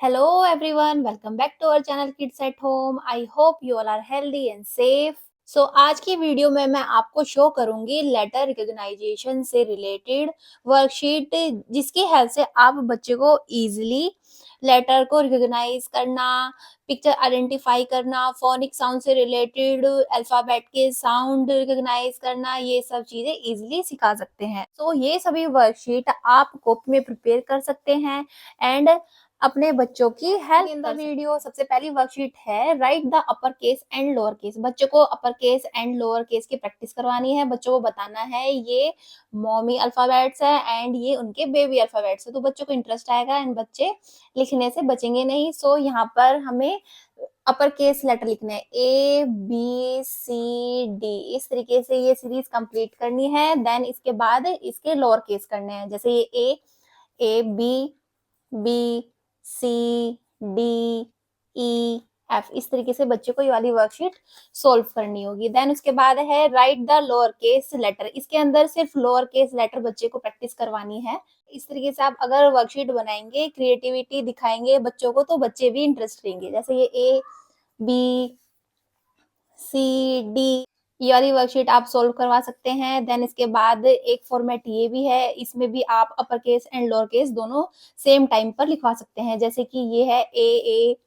Hello everyone, welcome back to our channel Kids at Home. I hope you all are healthy and safe. सो आज की video में मैं आपको show करूंगी letter recognition से related worksheet, जिसकी हेल्प से आप बच्चे को इजीली लेटर को रिकॉग्नाइज करना, पिक्चर आइडेंटिफाई करना, फोनिक साउंड से रिलेटेड अल्फाबेट के साउंड रिकॉग्नाइज करना, ये सब चीजें इजीली सिखा सकते हैं। तो ये सभी वर्कशीट आप कॉपी में प्रिपेयर कर सकते हैं एंड अपने बच्चों की हेल्प इन द वीडियो। सबसे पहली वर्कशीट है write the upper case and lower case. बच्चों को अपर केस एंड लोअर केस की प्रैक्टिस करवानी है। बच्चों को बताना है ये मॉमी अल्फाबेट्स है एंड ये उनके बेबी अल्फाबेट्स है, तो बच्चों को इंटरेस्ट आएगा एंड बच्चे लिखने से बचेंगे नहीं। सो यहाँ पर हमें अपर केस लेटर लिखने हैं ABCD, इस तरीके से ये सीरीज कंप्लीट करनी है। देन इसके बाद इसके लोअर केस करने हैं, जैसे ये A, B, C, D, E, F, इस तरीके से बच्चे को ये वाली वर्कशीट सोल्व करनी होगी। देन उसके बाद है write the lower case letter. इसके अंदर सिर्फ लोअर केस लेटर बच्चे को प्रैक्टिस करवानी है। इस तरीके से आप अगर वर्कशीट बनाएंगे, क्रिएटिविटी दिखाएंगे बच्चों को, तो बच्चे भी इंटरेस्ट लेंगे। जैसे ये ABCD, ये वाली वर्कशीट आप सोल्व करवा सकते हैं। देन इसके बाद एक फॉर्मेट ये भी है, इसमें भी आप अपर केस एंड लोअर केस दोनों सेम टाइम पर लिखवा सकते हैं। जैसे कि ये है AABBCCD,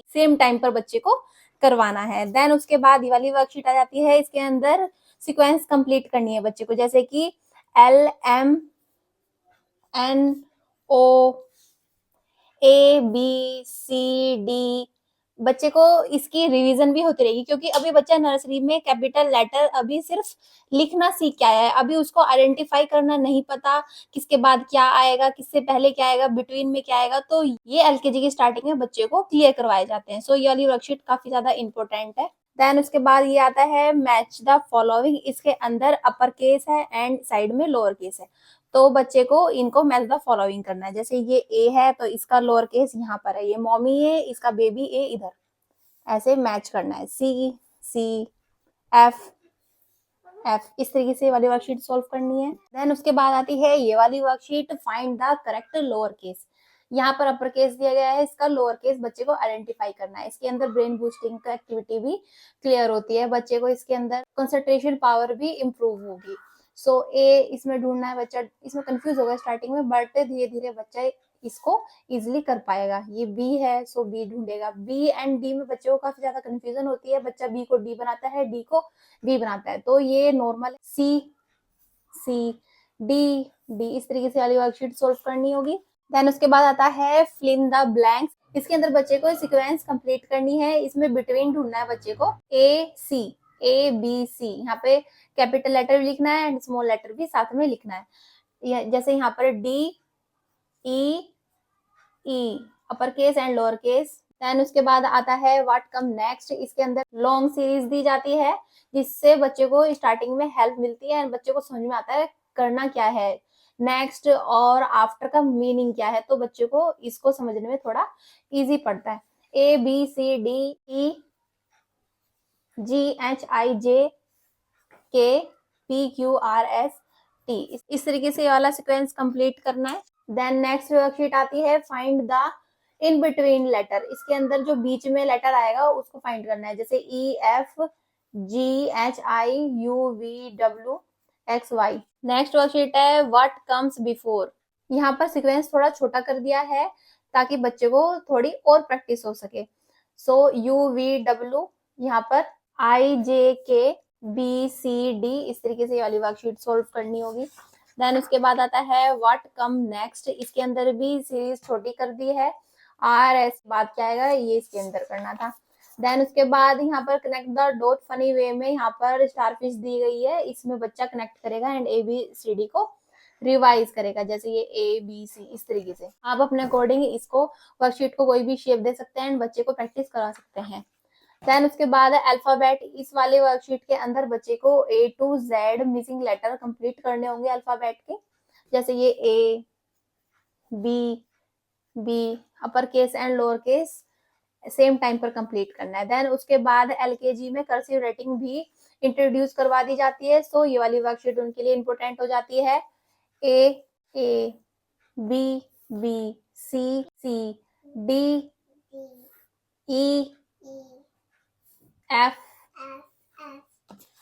सेम टाइम पर बच्चे को करवाना है। देन उसके बाद ये वाली वर्कशीट आ जाती है, इसके अंदर सीक्वेंस कंप्लीट करनी है बच्चे को, जैसे कि LMNOABCD। बच्चे को इसकी रिवीजन भी होती रहेगी, क्योंकि अभी बच्चा नर्सरी में कैपिटल लेटर अभी सिर्फ लिखना सीख के आया है। अभी उसको आइडेंटिफाई करना नहीं पता, किसके बाद क्या आएगा, किससे पहले क्या आएगा, बिटवीन में क्या आएगा। तो ये एलकेजी की स्टार्टिंग में बच्चे को क्लियर करवाए जाते हैं। सो ये वाली वर्कशीट काफी ज्यादा इंपॉर्टेंट है। देन उसके बाद ये आता है मैच द फॉलोइंग। इसके अंदर अपर केस है एंड साइड में लोअर केस है, तो बच्चे को इनको मैच द फॉलोइंग करना है। जैसे ये ए है तो इसका लोअर केस यहाँ पर है, ये मॉमी है, इसका बेबी ए इधर, ऐसे मैच करना है। C, C, F, F, इस तरीके से वाली वर्कशीट सोल्व करनी है। देन उसके बाद आती है ये वाली worksheet find the correct lower case. यहाँ पर अपर केस दिया गया है, इसका लोअर केस बच्चे को आइडेंटिफाई करना है। इसके अंदर ब्रेन बूस्टिंग का एक्टिविटी भी क्लियर होती है, बच्चे को इसके अंदर कंसंट्रेशन पावर भी इम्प्रूव होगी। सो ए इसमें ढूंढना है, बच्चा इसमें कंफ्यूज होगा स्टार्टिंग में, बट धीरे धीरे बच्चा इसको इजिली कर पाएगा। ये बी है, सो बी ढूंढेगा। बी एंड डी में बच्चों को काफी ज्यादा कंफ्यूजन होती है, बच्चा बी को डी बनाता है, डी को बी बनाता है, तो ये normal C, C, D, D, इस तरीके से वाली वर्कशीट सोल्व करनी होगी। देन उसके बाद आता है फिल इन द ब्लैंक्स। इसके अंदर बच्चे को सीक्वेंस कंप्लीट करनी है, इसमें बिटवीन ढूंढना है बच्चे को ACABC। यहाँ पे कैपिटल लेटर भी लिखना है एंड स्मॉल लेटर भी साथ में लिखना है। जैसे यहाँ पर DEE, upper case and lower case. Then उसके बाद आता है व्हाट कम नेक्स्ट। इसके अंदर लॉन्ग सीरीज दी जाती है, जिससे बच्चे को स्टार्टिंग में हेल्प मिलती है एंड बच्चे को समझ में आता है करना क्या है, नेक्स्ट और आफ्टर का मीनिंग क्या है, तो बच्चे को इसको समझने में थोड़ा इजी पड़ता है। ABCDEGHIJKPQRST, इस तरीके से ये वाला सीक्वेंस कंप्लीट करना है। देन नेक्स्ट वर्कशीट आती है find the in between letter. इसके अंदर जो बीच में लेटर आएगा उसको फाइंड करना है, जैसे EFGHIUVWXY। नेक्स्ट वर्कशीट है व्हाट कम्स बिफोर। यहाँ पर सीक्वेंस थोड़ा छोटा कर दिया है ताकि बच्चे को थोड़ी और प्रैक्टिस हो सके। सो UVW, यहाँ पर IJKBCD, इस तरीके से ये वाली वर्कशीट सोल्व करनी होगी। देन उसके बाद आता है व्हाट कम नेक्स्ट। इसके अंदर भी सीरीज छोटी कर दी है, RS बाद क्या आएगा ये इसके अंदर करना था। देन उसके बाद यहाँ पर connect the dot funny way में यहाँ पर स्टारफिश दी गई है, इसमें बच्चा कनेक्ट करेगा एंड ABCD को रिवाइज करेगा, जैसे ये ABC, इस तरीके से आप अपने अकॉर्डिंग इसको वर्कशीट को कोई भी शेप दे सकते हैं एंड बच्चे को प्रैक्टिस करा सकते हैं। देन उसके बाद अल्फाबेट। इस वाले वर्कशीट के अंदर बच्चे को A to Z missing letter complete करने होंगे अल्फाबेट के, जैसे ये A, B, upper case and lower case same time पर कंप्लीट करना है। देन उसके बाद LKG में कर्सिव राइटिंग भी इंट्रोड्यूस करवा दी जाती है, सो ये वाली वर्कशीट उनके लिए इंपॉर्टेंट हो जाती है। A A B B C C D E F,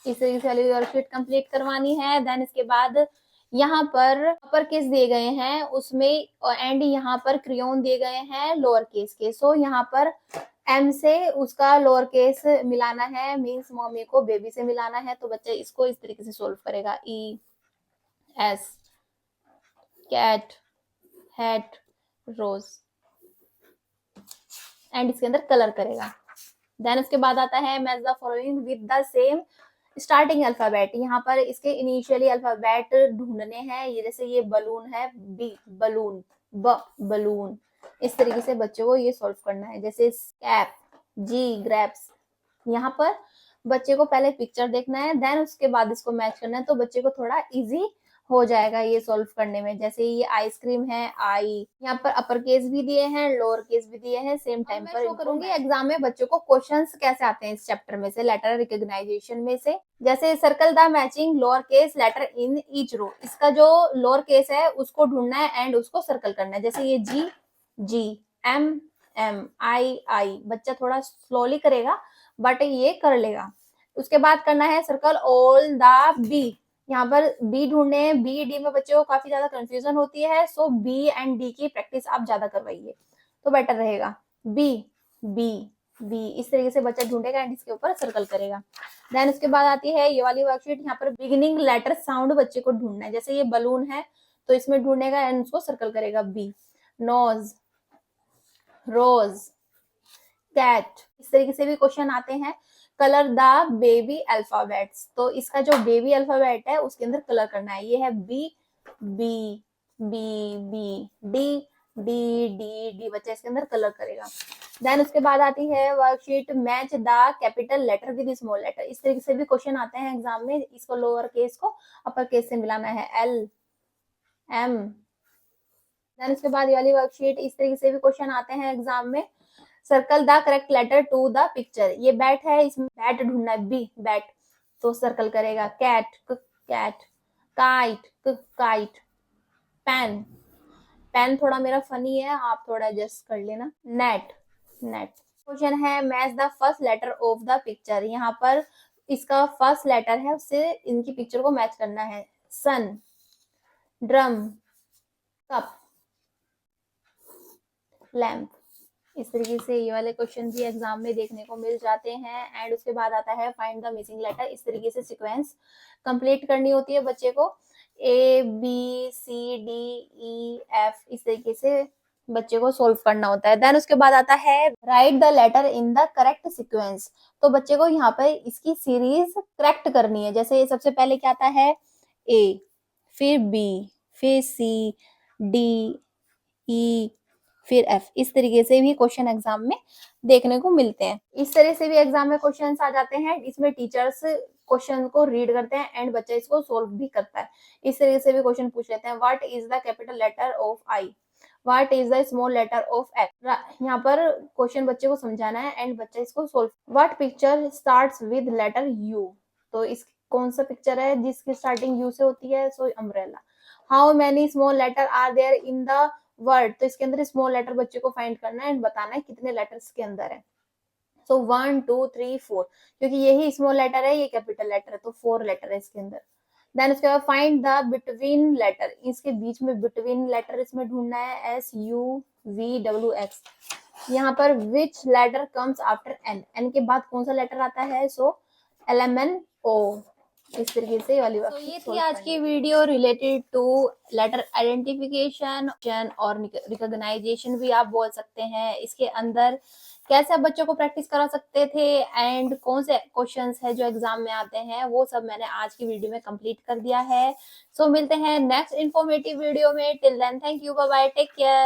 इस तरीके से वाली वर्कशीट कंप्लीट करवानी है। देन इसके बाद यहाँ पर अपर केस दिए गए हैं उसमें एंड यहाँ पर क्रियोन दिए गए हैं लोअर केस के। सो यहाँ पर एम से उसका लोअर केस मिलाना है, मीन्स मम्मी को बेबी से मिलाना है। तो बच्चा इसको इस तरीके से सोल्व करेगा। E S cat hat rose and इसके अंदर कलर करेगा। देन उसके बाद आता है match the following with the same starting alphabet. यहाँ पर इसके इनिशियली अल्फाबेट ढूंढने हैं। ये जैसे ये बलून है, बी बलून, ब बलून। इस तरीके से बच्चों को ये सॉल्व करना है। जैसे कैप, जी ग्रेप्स। यहाँ पर बच्चे को पहले पिक्चर देखना है, देन उसके बाद इसको मैच करना है। तो बच्चे को थोड़ा इजी हो जाएगा ये सॉल्व करने में। जैसे ये आइसक्रीम है, आई। यहाँ पर अपर केस भी दिए हैं, लोअर केस भी दिए हैं सेम टाइम पर। शो करूंगी एग्जाम में बच्चों को क्वेश्चंस कैसे आते हैं इस चैप्टर में से, लेटर रिकॉग्नाइजेशन में से। जैसे circle the matching lower case letter in each row. इसका जो लोअर केस है उसको ढूंढना है एंड उसको सर्कल करना है। जैसे ये जी जी, एम एम, आई आई। बच्चा थोड़ा स्लोली करेगा बट ये कर लेगा। उसके बाद करना है सर्कल ऑल द बी। यहाँ पर बी ढूंढने हैं। बी डी में बच्चों को काफी ज्यादा कंफ्यूजन होती है। सो बी एंड डी की प्रैक्टिस आप ज्यादा करवाइए तो बेटर रहेगा। बी बी बी, इस तरीके से बच्चा ढूंढेगा एंड इसके ऊपर सर्कल करेगा। देन उसके बाद आती है ये वाली वर्कशीट। यहाँ पर बिगिनिंग लेटर साउंड बच्चे को ढूंढना है। जैसे ये बलून है तो इसमें ढूंढेगा एंड उसको सर्कल करेगा। बी, नोज, रोज, कैट। इस तरीके से भी क्वेश्चन आते हैं। Colour the baby alphabets. तो इसका जो बेबी अल्फाबेट है उसके अंदर कलर करना है। ये है B B B B, D D D D. बच्चा इसके अंदर कलर करेगा। देन उसके बाद आती है worksheet match the capital letter with small letter. इस तरीके से भी क्वेश्चन आते हैं एग्जाम में। इसको लोअर केस को अपर केस से मिलाना है। L M. देन उसके बाद ये वाली वर्कशीट, इस तरीके से भी क्वेश्चन आते हैं एग्जाम में। Circle the correct letter to the picture. ये बैट है, इसमें बैट ढूंढना है। बी बैट, तो सर्कल करेगा। Cat, cat. Kite, kite. Pen, pen थोड़ा मेरा फनी है, आप थोड़ा एडजस्ट कर लेना। Net, net. क्वेश्चन है match the first letter of the picture. यहाँ पर इसका फर्स्ट लेटर है, उससे इनकी पिक्चर को मैच करना है। सन, ड्रम, कप, लैम्प। इस तरीके से ये वाले क्वेश्चन भी एग्जाम में देखने को मिल जाते हैं। एंड उसके बाद आता है फाइंड द मिसिंग लेटर। इस तरीके से सीक्वेंस कंप्लीट करनी होती है बच्चे को। A B C D E F, इस तरीके से बच्चे को सोल्व करना होता है। देन उसके बाद आता है write the letter in the correct sequence. तो बच्चे को यहाँ पर इसकी सीरीज करेक्ट करनी है। जैसे सबसे पहले क्या आता है, ए, फिर बी, फिर सी, डी, ई, फिर एफ। इस तरीके से भी क्वेश्चन एग्जाम में देखने को मिलते हैं। इस तरह से भी एग्जाम में क्वेश्चंस आ जाते हैं। इसमें टीचर्स क्वेश्चन को रीड करते हैं एंड बच्चा इसको सोल्व भी करता है। इस तरीके से भी क्वेश्चन पूछ लेते हैं। What is the capital letter of I, what is the small letter of X. यहाँ पर क्वेश्चन बच्चे को समझाना है एंड बच्चा इसको solve. What picture starts with letter U. तो इस कौन सा पिक्चर है जिसकी स्टार्टिंग यू से होती है, so umbrella. How many small letter are there in the word. तो इसके अंदर स्मॉल लेटर बच्चे को फाइंड करना है एंड बताना है कितने लेटर्स के अंदर है। सो 1 2 3 4, क्योंकि यही स्मॉल लेटर है, ये कैपिटल लेटर है, तो 4 लेटर है इसके अंदर। देन उसके बाद फाइंड द बिटवीन लेटर। इसके बीच में बिटवीन लेटर इसमें ढूंढना है। S U V W X. यहाँ पर which letter comes after N, N के बाद कौन सा लेटर आता है, so L M N O. इस तरीके से वाली बात। तो ये थी आज की video related to letter identification और रिकॉग्नाइजेशन भी आप बोल सकते हैं। इसके अंदर कैसे आप बच्चों को प्रैक्टिस करा सकते थे एंड कौन से क्वेश्चंस है जो एग्जाम में आते हैं, वो सब मैंने आज की वीडियो में कंप्लीट कर दिया है। सो मिलते हैं नेक्स्ट इन्फॉर्मेटिव वीडियो में। Till then thank you, bye bye, take care.